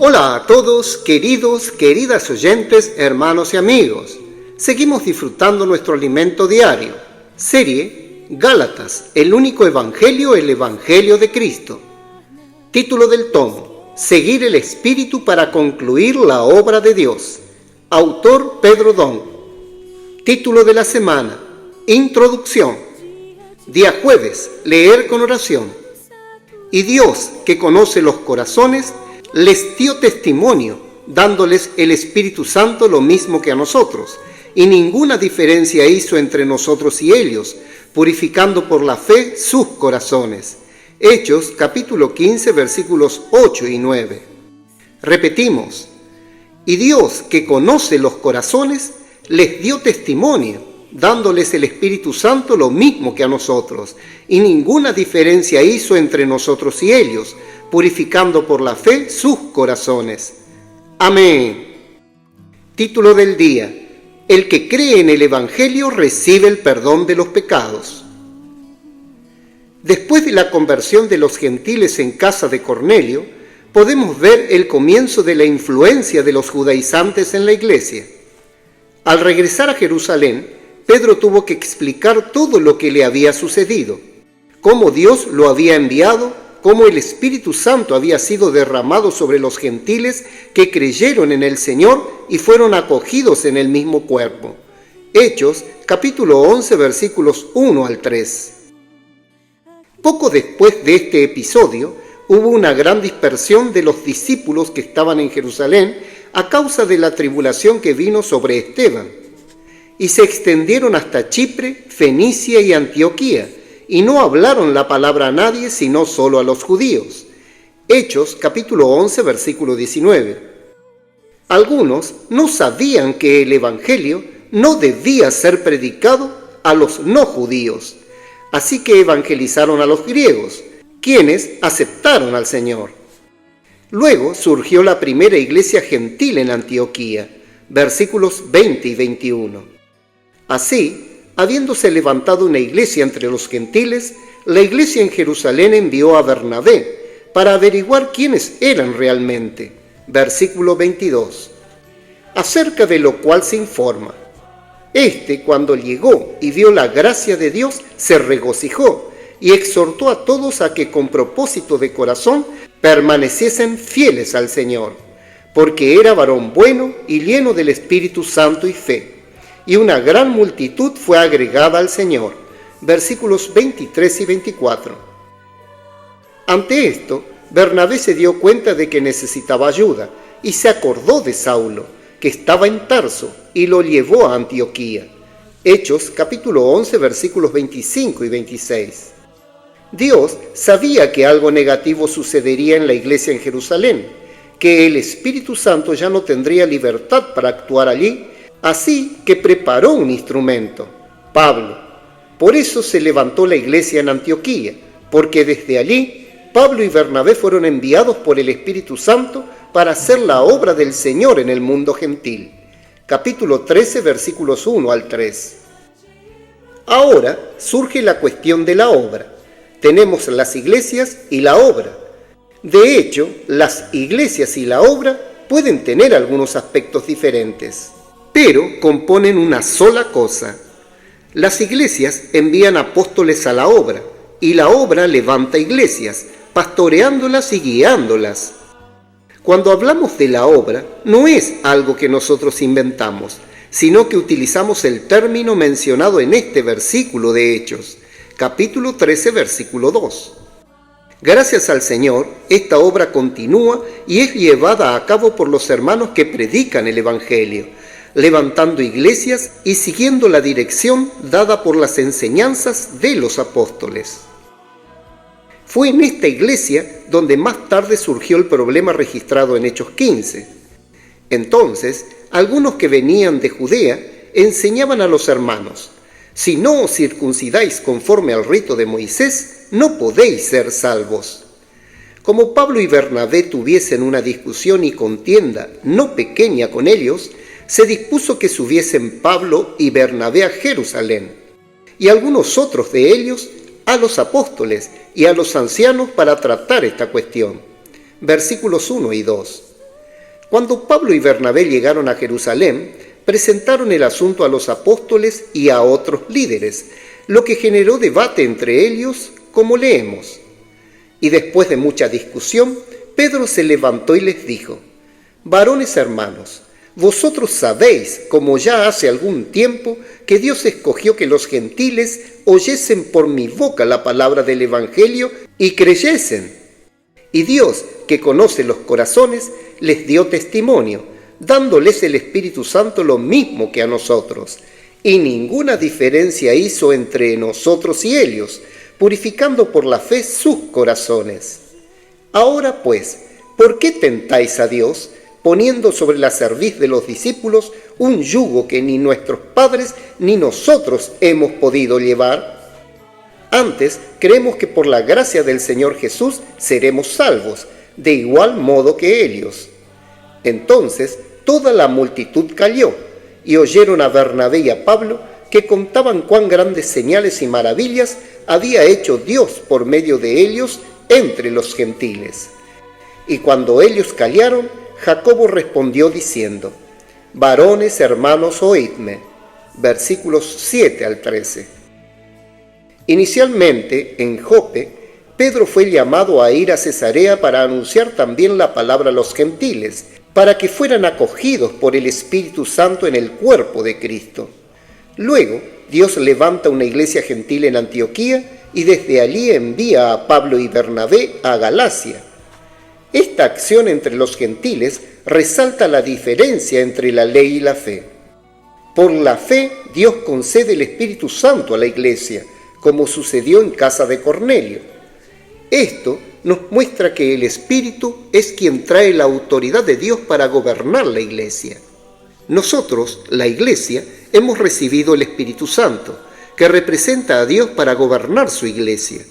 Hola a todos, queridas oyentes, hermanos y amigos. Seguimos disfrutando nuestro alimento diario. Serie Gálatas, el único evangelio, el evangelio de Cristo. Título del tomo: Seguir el Espíritu para concluir la obra de Dios. Autor Pedro Don. Título de la semana: Introducción. Día jueves, leer con oración. Y Dios, que conoce los corazones, les dio testimonio, dándoles el Espíritu Santo lo mismo que a nosotros, y ninguna diferencia hizo entre nosotros y ellos, purificando por la fe sus corazones. Hechos capítulo 15 versículos 8 y 9. Repetimos: y Dios, que conoce los corazones, les dio testimonio, dándoles el Espíritu Santo lo mismo que a nosotros, y ninguna diferencia hizo entre nosotros y ellos, purificando por la fe sus corazones. Amén. Título del día: El que cree en el Evangelio recibe el perdón de los pecados. Después de la conversión de los gentiles en casa de Cornelio, podemos ver el comienzo de la influencia de los judaizantes en la iglesia. Al regresar a Jerusalén, Pedro tuvo que explicar todo lo que le había sucedido, cómo Dios lo había enviado, cómo el Espíritu Santo había sido derramado sobre los gentiles que creyeron en el Señor y fueron acogidos en el mismo cuerpo. Hechos, capítulo 11, versículos 1 al 3. Poco después de este episodio, hubo una gran dispersión de los discípulos que estaban en Jerusalén a causa de la tribulación que vino sobre Esteban, y se extendieron hasta Chipre, Fenicia y Antioquía, y no hablaron la palabra a nadie, sino solo a los judíos. Hechos, capítulo 11, versículo 19. Algunos no sabían que el evangelio no debía ser predicado a los no judíos, así que evangelizaron a los griegos, quienes aceptaron al Señor. Luego surgió la primera iglesia gentil en Antioquía, versículos 20 y 21. Así, habiéndose levantado una iglesia entre los gentiles, la iglesia en Jerusalén envió a Bernabé para averiguar quiénes eran realmente. Versículo 22. Acerca de lo cual se informa: cuando llegó y vio la gracia de Dios, se regocijó y exhortó a todos a que con propósito de corazón permaneciesen fieles al Señor, porque era varón bueno y lleno del Espíritu Santo y fe. Y una gran multitud fue agregada al Señor. Versículos 23 y 24. Ante esto, Bernabé se dio cuenta de que necesitaba ayuda y se acordó de Saulo, que estaba en Tarso, y lo llevó a Antioquía. Hechos capítulo 11 versículos 25 y 26. Dios sabía que algo negativo sucedería en la iglesia en Jerusalén, que el Espíritu Santo ya no tendría libertad para actuar allí. Así que preparó un instrumento, Pablo. Por eso se levantó la iglesia en Antioquía, porque desde allí Pablo y Bernabé fueron enviados por el Espíritu Santo para hacer la obra del Señor en el mundo gentil. Capítulo 13, versículos 1 al 3. Ahora surge la cuestión de la obra. Tenemos las iglesias y la obra. De hecho, las iglesias y la obra pueden tener algunos aspectos diferentes, pero componen una sola cosa. Las iglesias envían apóstoles a la obra, y la obra levanta iglesias, pastoreándolas y guiándolas. Cuando hablamos de la obra, no es algo que nosotros inventamos, sino que utilizamos el término mencionado en este versículo de Hechos, capítulo 13, versículo 2. Gracias al Señor, esta obra continúa y es llevada a cabo por los hermanos que predican el Evangelio, levantando iglesias y siguiendo la dirección dada por las enseñanzas de los apóstoles. Fue en esta iglesia donde más tarde surgió el problema registrado en Hechos 15. Entonces, algunos que venían de Judea enseñaban a los hermanos: si no os circuncidáis conforme al rito de Moisés, no podéis ser salvos. Como Pablo y Bernabé tuviesen una discusión y contienda no pequeña con ellos, se dispuso que subiesen Pablo y Bernabé a Jerusalén, y algunos otros de ellos a los apóstoles y a los ancianos para tratar esta cuestión. Versículos 1 y 2. Cuando Pablo y Bernabé llegaron a Jerusalén, presentaron el asunto a los apóstoles y a otros líderes, lo que generó debate entre ellos, como leemos. Y después de mucha discusión, Pedro se levantó y les dijo: «Varones hermanos, vosotros sabéis, como ya hace algún tiempo, que Dios escogió que los gentiles oyesen por mi boca la palabra del Evangelio y creyesen. Y Dios, que conoce los corazones, les dio testimonio, dándoles el Espíritu Santo lo mismo que a nosotros. Y ninguna diferencia hizo entre nosotros y ellos, purificando por la fe sus corazones. Ahora pues, ¿por qué tentáis a Dios, poniendo sobre la cerviz de los discípulos un yugo que ni nuestros padres ni nosotros hemos podido llevar? Antes, creemos que por la gracia del Señor Jesús seremos salvos, de igual modo que ellos». Entonces toda la multitud calló, y oyeron a Bernabé y a Pablo, que contaban cuán grandes señales y maravillas había hecho Dios por medio de ellos entre los gentiles. Y cuando ellos callaron, Jacobo respondió diciendo: «Varones hermanos, oídme». Versículos 7 al 13. Inicialmente, en Jope, Pedro fue llamado a ir a Cesarea para anunciar también la palabra a los gentiles, para que fueran acogidos por el Espíritu Santo en el cuerpo de Cristo. Luego, Dios levanta una iglesia gentil en Antioquía y desde allí envía a Pablo y Bernabé a Galacia. Esta acción entre los gentiles resalta la diferencia entre la ley y la fe. Por la fe, Dios concede el Espíritu Santo a la iglesia, como sucedió en casa de Cornelio. Esto nos muestra que el Espíritu es quien trae la autoridad de Dios para gobernar la iglesia. Nosotros, la iglesia, hemos recibido el Espíritu Santo, que representa a Dios para gobernar su iglesia.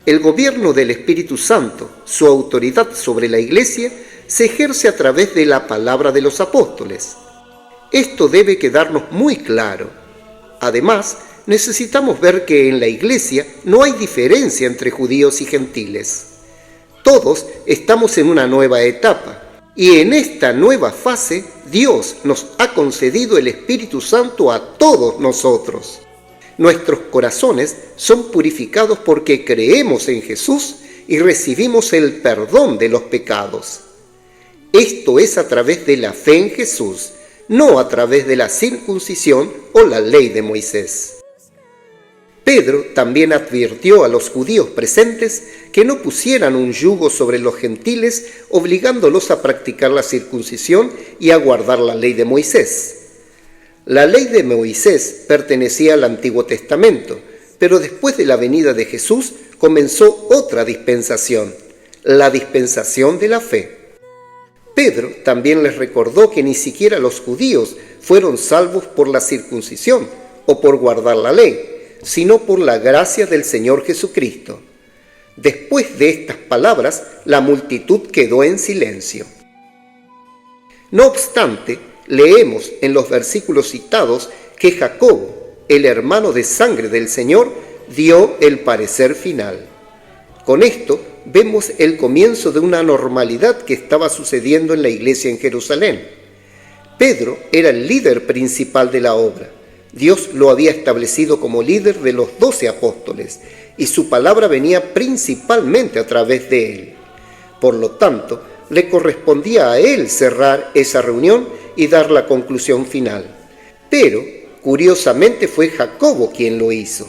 El gobierno del Espíritu Santo, su autoridad sobre la iglesia, se ejerce a través de la palabra de los apóstoles. Esto debe quedarnos muy claro. Además, necesitamos ver que en la iglesia no hay diferencia entre judíos y gentiles. Todos estamos en una nueva etapa, y en esta nueva fase Dios nos ha concedido el Espíritu Santo a todos nosotros. Nuestros corazones son purificados porque creemos en Jesús y recibimos el perdón de los pecados. Esto es a través de la fe en Jesús, no a través de la circuncisión o la ley de Moisés. Pedro también advirtió a los judíos presentes que no pusieran un yugo sobre los gentiles, obligándolos a practicar la circuncisión y a guardar la ley de Moisés. La ley de Moisés pertenecía al Antiguo Testamento, pero después de la venida de Jesús comenzó otra dispensación, la dispensación de la fe. Pedro también les recordó que ni siquiera los judíos fueron salvos por la circuncisión o por guardar la ley, sino por la gracia del Señor Jesucristo. Después de estas palabras, la multitud quedó en silencio. No obstante, leemos en los versículos citados que Jacobo, el hermano de sangre del Señor, dio el parecer final. Con esto vemos el comienzo de una normalidad que estaba sucediendo en la iglesia en Jerusalén. Pedro era el líder principal de la obra. Dios lo había establecido como líder de los 12 apóstoles y su palabra venía principalmente a través de él. Por lo tanto, le correspondía a él cerrar esa reunión y dar la conclusión final. Pero, curiosamente, fue Jacobo quien lo hizo.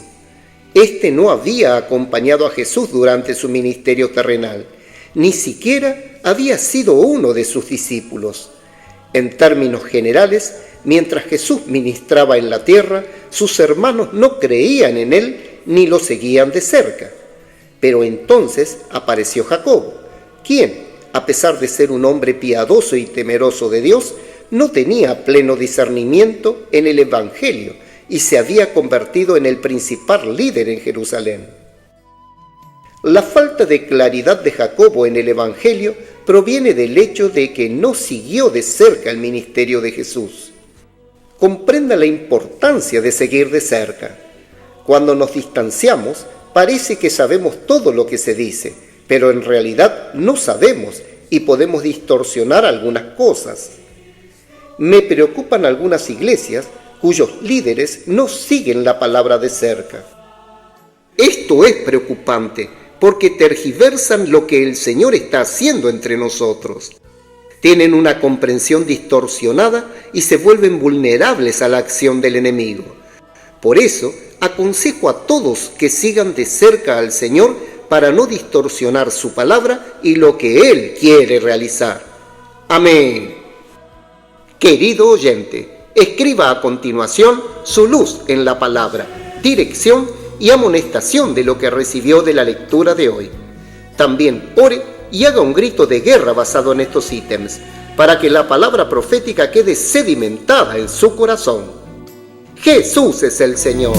Este no había acompañado a Jesús durante su ministerio terrenal, ni siquiera había sido uno de sus discípulos. En términos generales, mientras Jesús ministraba en la tierra, sus hermanos no creían en él ni lo seguían de cerca. Pero entonces apareció Jacobo, quien, a pesar de ser un hombre piadoso y temeroso de Dios, no tenía pleno discernimiento en el Evangelio y se había convertido en el principal líder en Jerusalén. La falta de claridad de Jacobo en el Evangelio proviene del hecho de que no siguió de cerca el ministerio de Jesús. Comprenda la importancia de seguir de cerca. Cuando nos distanciamos, parece que sabemos todo lo que se dice, pero en realidad no sabemos y podemos distorsionar algunas cosas. Me preocupan algunas iglesias cuyos líderes no siguen la palabra de cerca. Esto es preocupante porque tergiversan lo que el Señor está haciendo entre nosotros. Tienen una comprensión distorsionada y se vuelven vulnerables a la acción del enemigo. Por eso, aconsejo a todos que sigan de cerca al Señor para no distorsionar su palabra y lo que Él quiere realizar. Amén. Querido oyente, escriba a continuación su luz en la palabra, dirección y amonestación de lo que recibió de la lectura de hoy. También ore y haga un grito de guerra basado en estos ítems, para que la palabra profética quede sedimentada en su corazón. Jesús es el Señor.